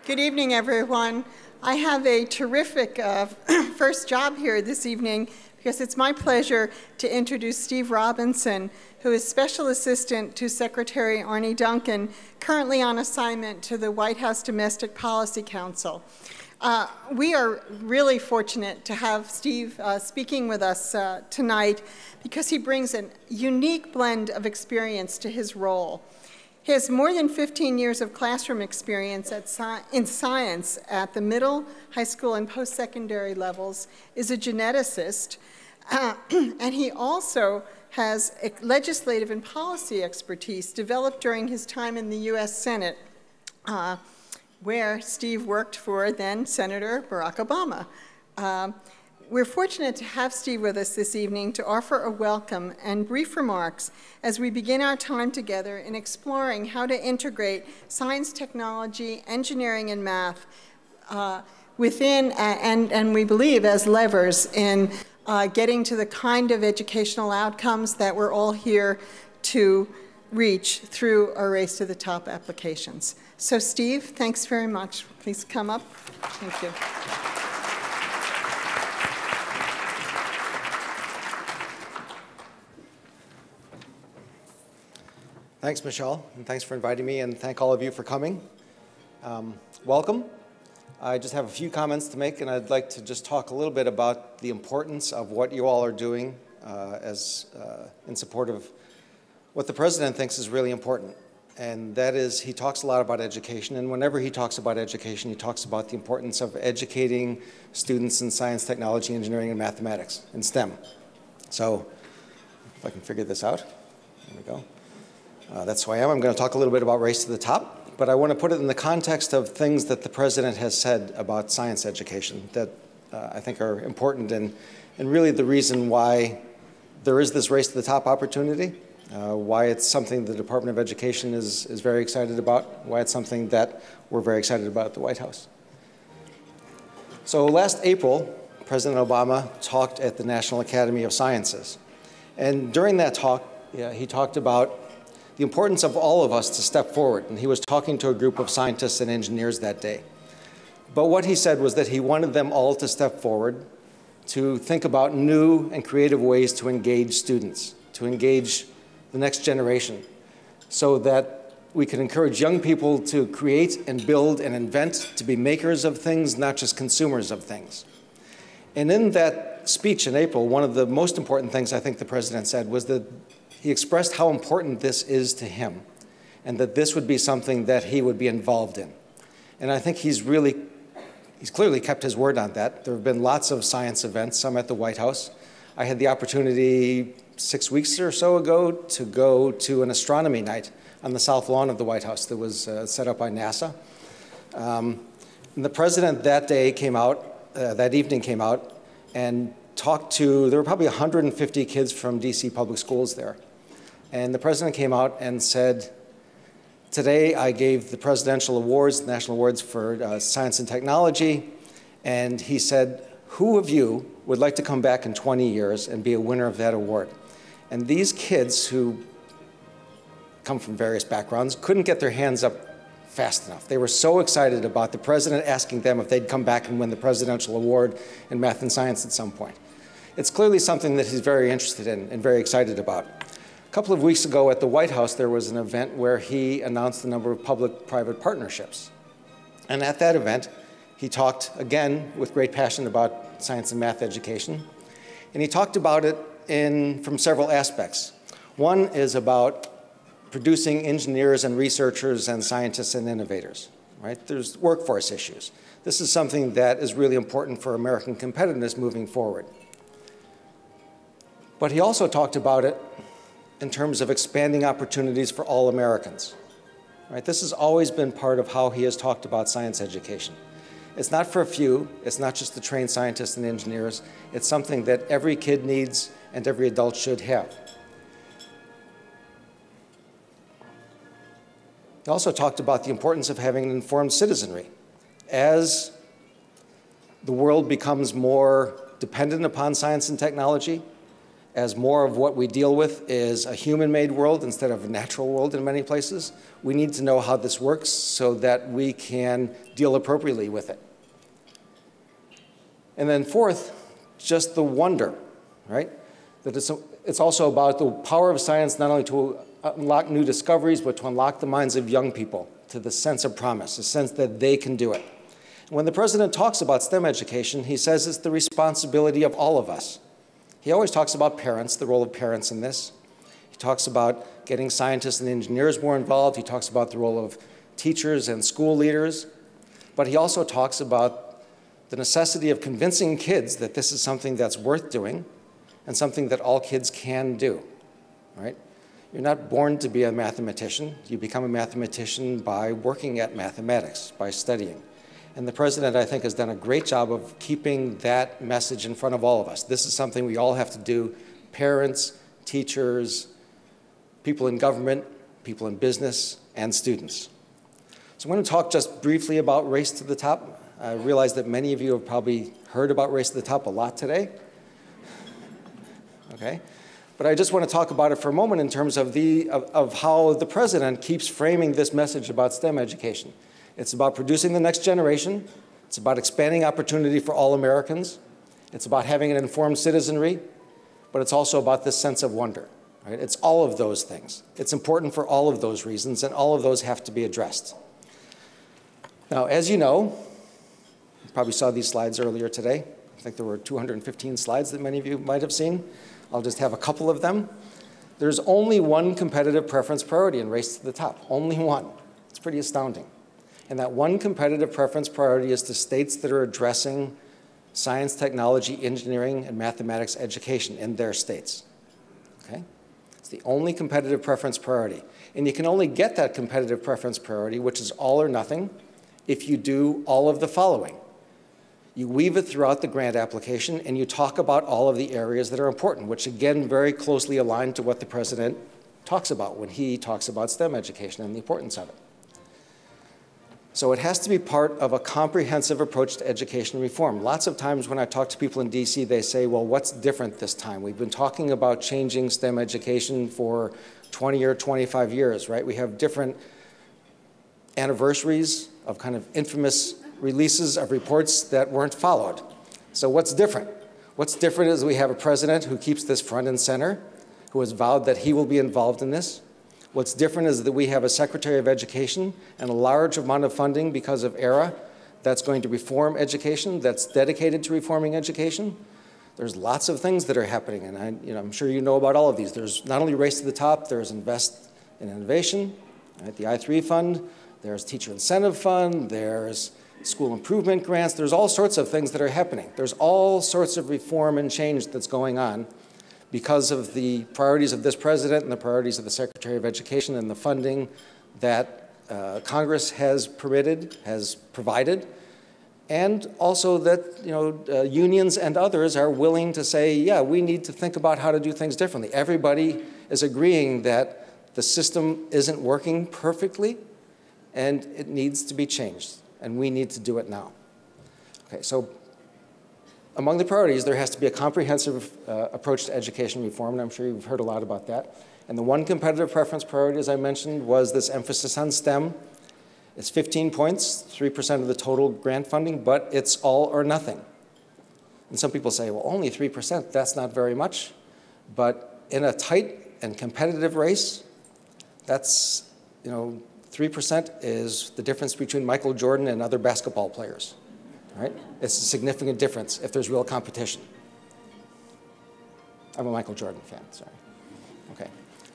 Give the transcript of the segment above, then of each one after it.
Good evening, everyone. I have a terrific first job here this evening because it's my pleasure to introduce Steve Robinson, who is Special Assistant to Secretary Arne Duncan, currently on assignment to the White House Domestic Policy Council. We are really fortunate to have Steve speaking with us tonight because he brings a unique blend of experience to his role. He has more than 15 years of classroom experience in science at the middle, high school, and post-secondary levels, is a geneticist, and he also has legislative and policy expertise developed during his time in the U.S. Senate, where Steve worked for then Senator Barack Obama. We're fortunate to have Steve with us this evening to offer a welcome and brief remarks as we begin our time together in exploring how to integrate science, technology, engineering, and math within, and we believe as levers in getting to the kind of educational outcomes that we're all here to reach through our Race to the Top applications. So Steve, thanks very much. Please come up. Thank you. Thanks, Michelle, and thanks for inviting me, and thank all of you for coming. Welcome. I just have a few comments to make, and I'd like to just talk a little bit about the importance of what you all are doing in support of what the President thinks is really important. And that is, he talks a lot about education, and whenever he talks about education, he talks about the importance of educating students in science, technology, engineering, and mathematics, in STEM. So, if I can figure this out, there we go. That's who I am. I'm going to talk a little bit about Race to the Top, but I want to put it in the context of things that the President has said about science education that I think are important and really the reason why there is this Race to the Top opportunity, why it's something the Department of Education is very excited about, why it's something that we're very excited about at the White House. So last April, President Obama talked at the National Academy of Sciences. And during that talk, he talked about the importance of all of us to step forward. And he was talking to a group of scientists and engineers that day. But what he said was that he wanted them all to step forward to think about new and creative ways to engage students, to engage the next generation, so that we can encourage young people to create and build and invent, to be makers of things, not just consumers of things. And in that speech in April, one of the most important things I think the President said was that he expressed how important this is to him and that this would be something that he would be involved in. And I think he's clearly kept his word on that. There have been lots of science events, some at the White House. I had the opportunity 6 weeks or so ago to go to an astronomy night on the south lawn of the White House that was set up by NASA. And the President that day came out, that evening came out and talked to, there were probably 150 kids from DC public schools there. And the President came out and said, today I gave the presidential awards, the national awards for science and technology, and he said, who of you would like to come back in 20 years and be a winner of that award? And these kids who come from various backgrounds couldn't get their hands up fast enough. They were so excited about the President asking them if they'd come back and win the presidential award in math and science at some point. It's clearly something that he's very interested in and very excited about. A couple of weeks ago at the White House, there was an event where he announced the number of public-private partnerships. And at that event, he talked, again, with great passion about science and math education. And he talked about it from several aspects. One is about producing engineers and researchers and scientists and innovators, right? There's workforce issues. This is something that is really important for American competitiveness moving forward. But he also talked about it in terms of expanding opportunities for all Americans, right? This has always been part of how he has talked about science education. It's not for a few, it's not just the trained scientists and engineers, it's something that every kid needs and every adult should have. He also talked about the importance of having an informed citizenry. As the world becomes more dependent upon science and technology, as more of what we deal with is a human-made world instead of a natural world in many places, we need to know how this works so that we can deal appropriately with it. And then fourth, just the wonder, right? That it's also about the power of science not only to unlock new discoveries, but to unlock the minds of young people to the sense of promise, a sense that they can do it. When the president talks about STEM education, he says it's the responsibility of all of us. He always talks about parents, the role of parents in this. He talks about getting scientists and engineers more involved. He talks about the role of teachers and school leaders. But he also talks about the necessity of convincing kids that this is something that's worth doing and something that all kids can do, right? You're not born to be a mathematician. You become a mathematician by working at mathematics, by studying. And the president, I think, has done a great job of keeping that message in front of all of us. This is something we all have to do, parents, teachers, people in government, people in business, and students. So I'm going to talk just briefly about Race to the Top. I realize that many of you have probably heard about Race to the Top a lot today. Okay? But I just want to talk about it for a moment in terms of how the president keeps framing this message about STEM education. It's about producing the next generation. It's about expanding opportunity for all Americans. It's about having an informed citizenry. But it's also about this sense of wonder. Right? It's all of those things. It's important for all of those reasons, and all of those have to be addressed. Now, as you know, you probably saw these slides earlier today. I think there were 215 slides that many of you might have seen. I'll just have a couple of them. There's only one competitive preference priority in Race to the Top, only one. It's pretty astounding. And that one competitive preference priority is to states that are addressing science, technology, engineering, and mathematics education in their states. Okay? It's the only competitive preference priority. And you can only get that competitive preference priority, which is all or nothing, if you do all of the following. You weave it throughout the grant application, and you talk about all of the areas that are important, which again, very closely aligned to what the president talks about when he talks about STEM education and the importance of it. So it has to be part of a comprehensive approach to education reform. Lots of times when I talk to people in DC, they say, well, what's different this time? We've been talking about changing STEM education for 20 or 25 years, right? We have different anniversaries of kind of infamous releases of reports that weren't followed. So what's different? What's different is we have a president who keeps this front and center, who has vowed that he will be involved in this. What's different is that we have a Secretary of Education and a large amount of funding because of ERA that's going to reform education, that's dedicated to reforming education. There's lots of things that are happening, and I'm sure you know about all of these. There's not only Race to the Top, there's Invest in Innovation, right, the I3 fund, there's Teacher Incentive Fund, there's school improvement grants, there's all sorts of things that are happening. There's all sorts of reform and change that's going on because of the priorities of this president and the priorities of the Secretary of Education and the funding that Congress has provided, and also that unions and others are willing to say, yeah, we need to think about how to do things differently. Everybody is agreeing that the system isn't working perfectly and it needs to be changed, and we need to do it now. Okay, so among the priorities, there has to be a comprehensive approach to education reform, and I'm sure you've heard a lot about that. And the one competitive preference priority, as I mentioned, was this emphasis on STEM. It's 15 points, 3% of the total grant funding, but it's all or nothing. And some people say, well, only 3%, that's not very much. But in a tight and competitive race, that's, 3% is the difference between Michael Jordan and other basketball players. Right? It's a significant difference if there's real competition. I'm a Michael Jordan fan, sorry. Okay.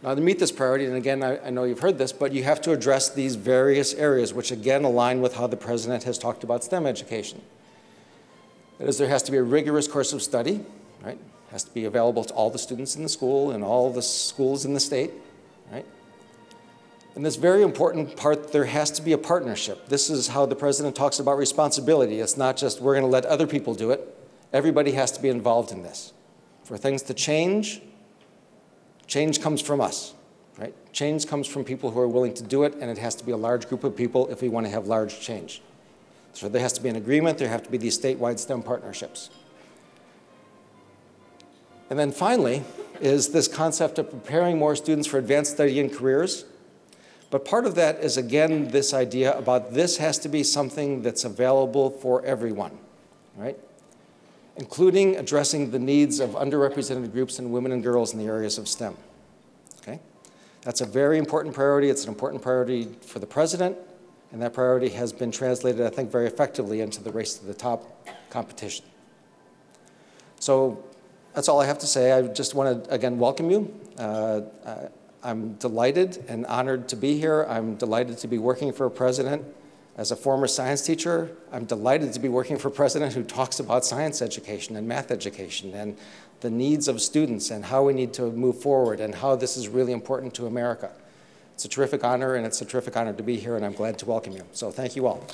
Now to meet this priority, and again, I know you've heard this, but you have to address these various areas, which again align with how the president has talked about STEM education. That is, there has to be a rigorous course of study, right? It has to be available to all the students in the school and all the schools in the state, right? And this very important part, there has to be a partnership. This is how the president talks about responsibility. It's not just we're going to let other people do it. Everybody has to be involved in this. For things to change, change comes from us, right? Change comes from people who are willing to do it, and it has to be a large group of people if we want to have large change. So there has to be an agreement. There have to be these statewide STEM partnerships. And then finally, is this concept of preparing more students for advanced study and careers. But part of that is, again, this idea about this has to be something that's available for everyone, right? Including addressing the needs of underrepresented groups and women and girls in the areas of STEM, okay? That's a very important priority. It's an important priority for the president, and that priority has been translated, I think, very effectively into the Race to the Top competition. So that's all I have to say. I just want to, again, welcome you. I'm delighted and honored to be here. I'm delighted to be working for a president. As a former science teacher, I'm delighted to be working for a president who talks about science education and math education and the needs of students and how we need to move forward and how this is really important to America. It's a terrific honor, and it's a terrific honor to be here, and I'm glad to welcome you. So thank you all.